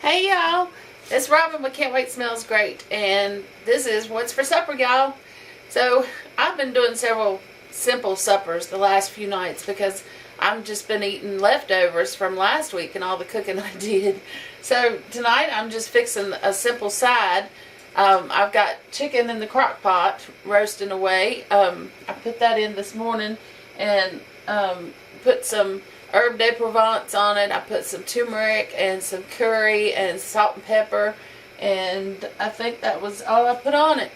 Hey y'all, it's Robin with Can't Wait Smells Great, and this is What's for Supper, y'all. So I've been doing several simple suppers the last few nights because I've just been eating leftovers from last week and all the cooking I did. So tonight I'm just fixing a simple side. I've got chicken in the crock pot roasting away. I put that in this morning and put some herb de Provence on it. I put some turmeric and some curry and salt and pepper, and I think that was all I put on it,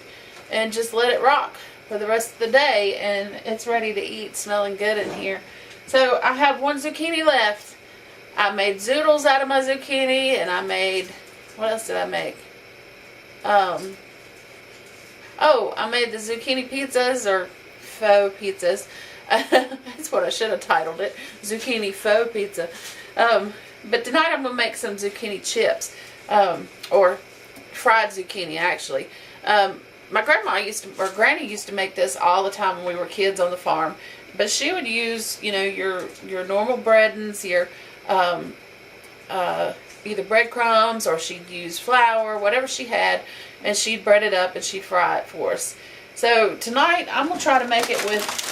and just let it rock for the rest of the day, and it's ready to eat, smelling good in here. So I have one zucchini left. I made zoodles out of my zucchini, and I made, what else did I make? I made the zucchini pizzas, or faux pizzas. That's what I should have titled it, zucchini faux pizza. But tonight I'm going to make some zucchini chips, or fried zucchini actually. My grandma or Granny used to make this all the time when we were kids on the farm. But she would use, your normal breadings, your either breadcrumbs, or she'd use flour, whatever she had, and she'd bread it up and she'd fry it for us. So tonight I'm going to try to make it with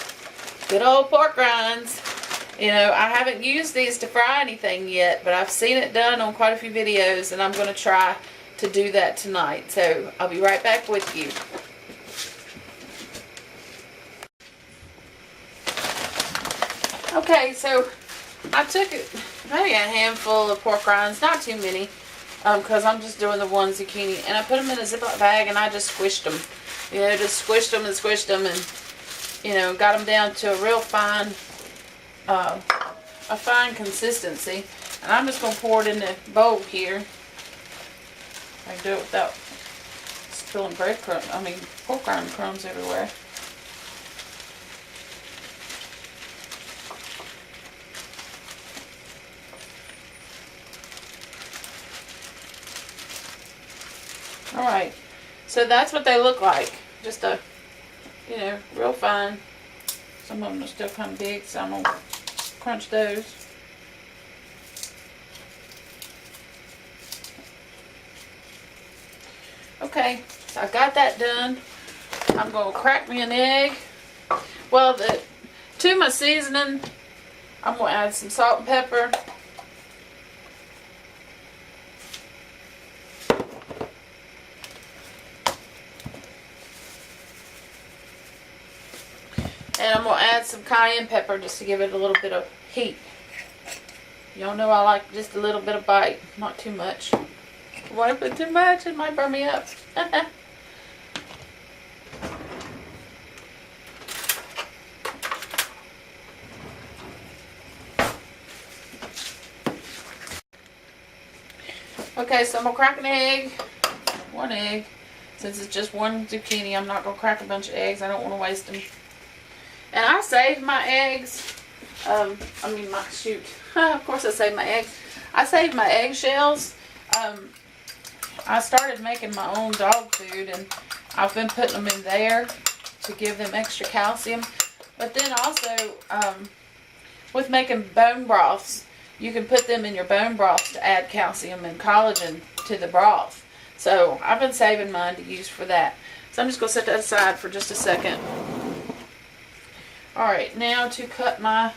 good old pork rinds. I haven't used these to fry anything yet, but I've seen it done on quite a few videos, and I'm going to try to do that tonight. So I'll be right back with you. Okay, so I took maybe a handful of pork rinds, not too many, because I'm just doing the one zucchini, and I put them in a Ziploc bag and I just squished them. Just squished them and squished them, and got them down to a real fine, consistency. And I'm just going to pour it in the bowl here. I can do it without spilling pork rind crumbs everywhere. Alright, so that's what they look like. Just a real fine. Some of them are still kind of big, so I'm going to crunch those. Okay, so I got that done. I'm going to crack me an egg. Well, to my seasoning, I'm going to add some salt and pepper. And I'm going to add some cayenne pepper just to give it a little bit of heat. Y'all know I like just a little bit of bite, not too much. If I put too much, it might burn me up. Okay, so I'm going to crack an egg. One egg. Since it's just one zucchini, I'm not going to crack a bunch of eggs. I don't want to waste them. And I saved my eggs. Of course I saved my eggs. I saved my eggshells. I started making my own dog food, and I've been putting them in there to give them extra calcium. But then also, with making bone broths, you can put them in your bone broths to add calcium and collagen to the broth. So I've been saving mine to use for that. So I'm just going to set that aside for just a second. Alright, now to cut my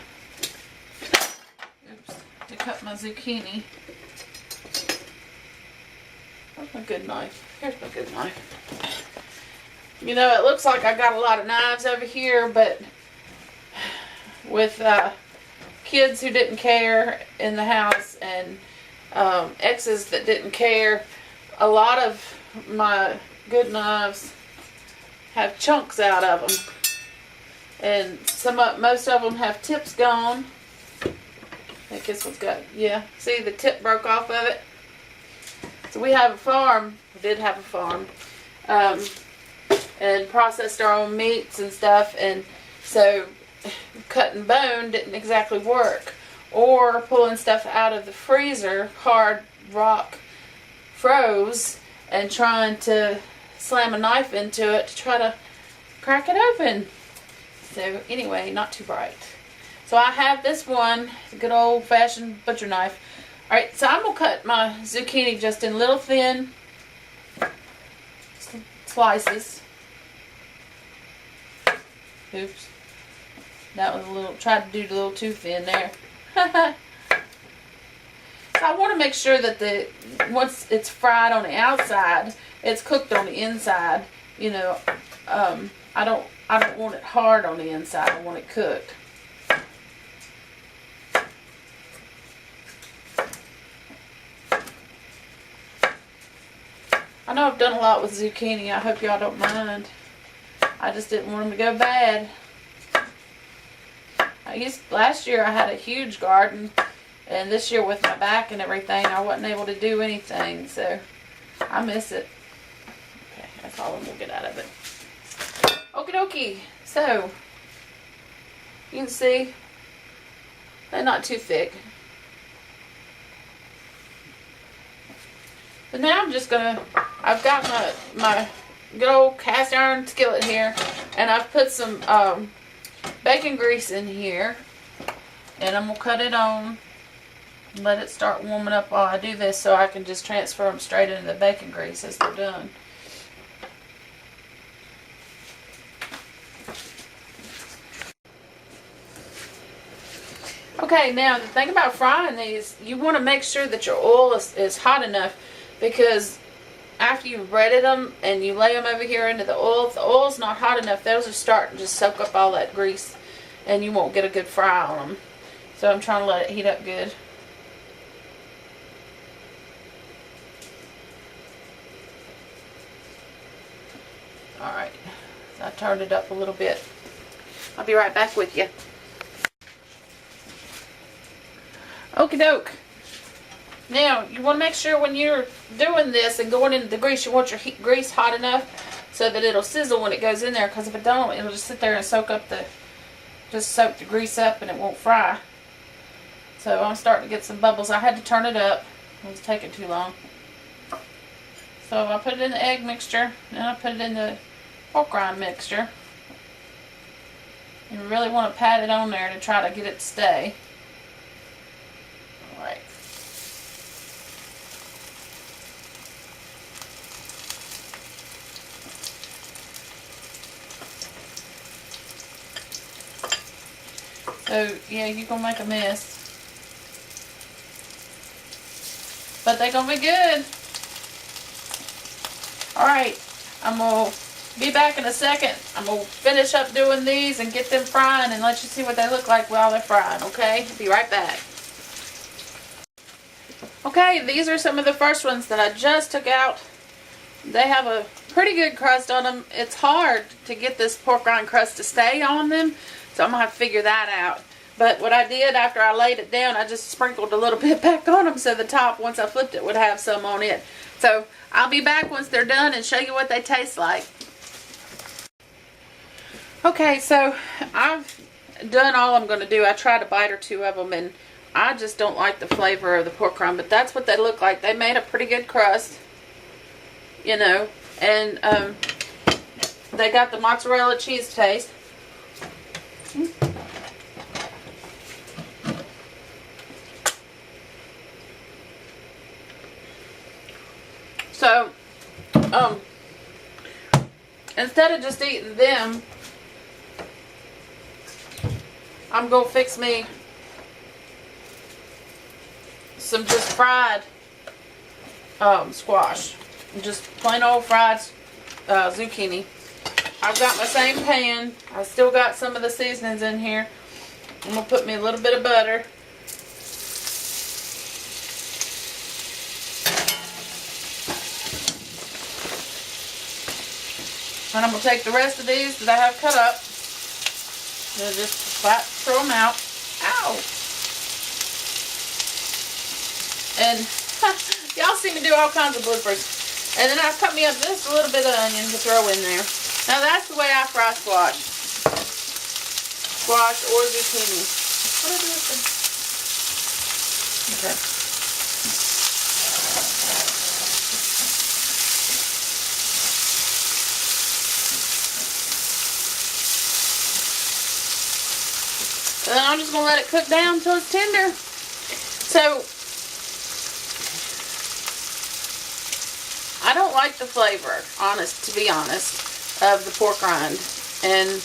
zucchini. Where's my good knife? Here's my good knife. It looks like I got a lot of knives over here, but with kids who didn't care in the house, and exes that didn't care, a lot of my good knives have chunks out of them. And most of them have tips gone. I think this one's got, see the tip broke off of it. So we have a farm, did have a farm, and processed our own meats and stuff, and so cutting bone didn't exactly work. Or pulling stuff out of the freezer, hard rock froze, and trying to slam a knife into it to try to crack it open. So anyway, not too bright. So I have this one, a good old-fashioned butcher knife. Alright, so I'm going to cut my zucchini just in little thin slices. Oops. That was tried to do it a little too thin there. So I want to make sure that once it's fried on the outside, it's cooked on the inside. You know, I don't want it hard on the inside. I want it cooked. I know I've done a lot with zucchini. I hope y'all don't mind. I just didn't want them to go bad. Last year I had a huge garden, and this year with my back and everything, I wasn't able to do anything, so I miss it. Okay, that's all I'm going to get out of it. Okie dokie. So, you can see, they're not too thick. But now I'm just going to, I've got my good old cast iron skillet here, and I've put some bacon grease in here, and I'm going to cut it on and let it start warming up while I do this, so I can just transfer them straight into the bacon grease as they're done. Okay, now the thing about frying these, you want to make sure that your oil is hot enough, because after you've breaded them and you lay them over here into the oil, if the oil's not hot enough, they'll just start to just soak up all that grease, and you won't get a good fry on them. So I'm trying to let it heat up good. Alright, so I turned it up a little bit. I'll be right back with you. Okie doke. Now, you want to make sure when you're doing this and going into the grease, you want your grease hot enough so that it'll sizzle when it goes in there, because if it don't, it'll just sit there and soak the grease up, and it won't fry. So I'm starting to get some bubbles. I had to turn it up. It was taking too long. So I put it in the egg mixture, and I put it in the pork rind mixture. You really want to pat it on there to try to get it to stay. Alright. So, yeah, you're going to make a mess. But they're going to be good. Alright, I'm going to be back in a second. I'm going to finish up doing these and get them frying and let you see what they look like while they're frying, okay? Be right back. Okay, these are some of the first ones that I just took out. They have a pretty good crust on them. It's hard to get this pork rind crust to stay on them, so I'm going to have to figure that out. But what I did after I laid it down, I just sprinkled a little bit back on them so the top, once I flipped it, would have some on it. So I'll be back once they're done and show you what they taste like. Okay, so I've done all I'm going to do. I tried a bite or two of them, and I just don't like the flavor of the pork rind, but that's what they look like. They made a pretty good crust, you know, and they got the mozzarella cheese taste. So, instead of just eating them, I'm going to fix me some just fried squash. Just plain old fried zucchini. I've got my same pan. I still got some of the seasonings in here. I'm going to put me a little bit of butter. And I'm going to take the rest of these that I have cut up and just flat throw them out. Ow! And y'all see me do all kinds of bloopers. And then I've cut me up just a little bit of onion to throw in there. Now that's the way I fry squash. Squash or zucchini. What did I do with them? Okay. And then I'm just going to let it cook down until it's tender. So, I don't like the flavor, to be honest, of the pork rind. And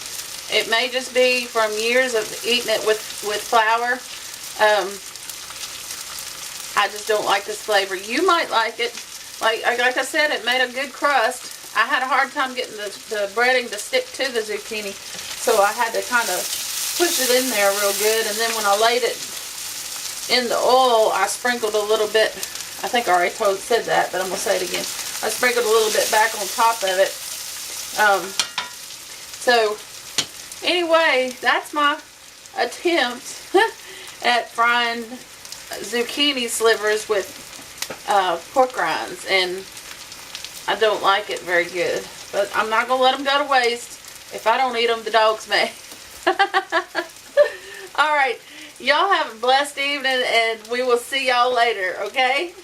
it may just be from years of eating it with flour. I just don't like this flavor. You might like it. Like I said, it made a good crust. I had a hard time getting the breading to stick to the zucchini, so I had to kind of push it in there real good. And then when I laid it in the oil, I sprinkled a little bit. I think I already said that, but I'm going to say it again. I sprinkled a little bit back on top of it. So anyway, that's my attempt at frying zucchini slivers with pork rinds, and I don't like it very good, but I'm not going to let them go to waste. If I don't eat them, the dogs may. Alright, y'all have a blessed evening, and we will see y'all later, okay?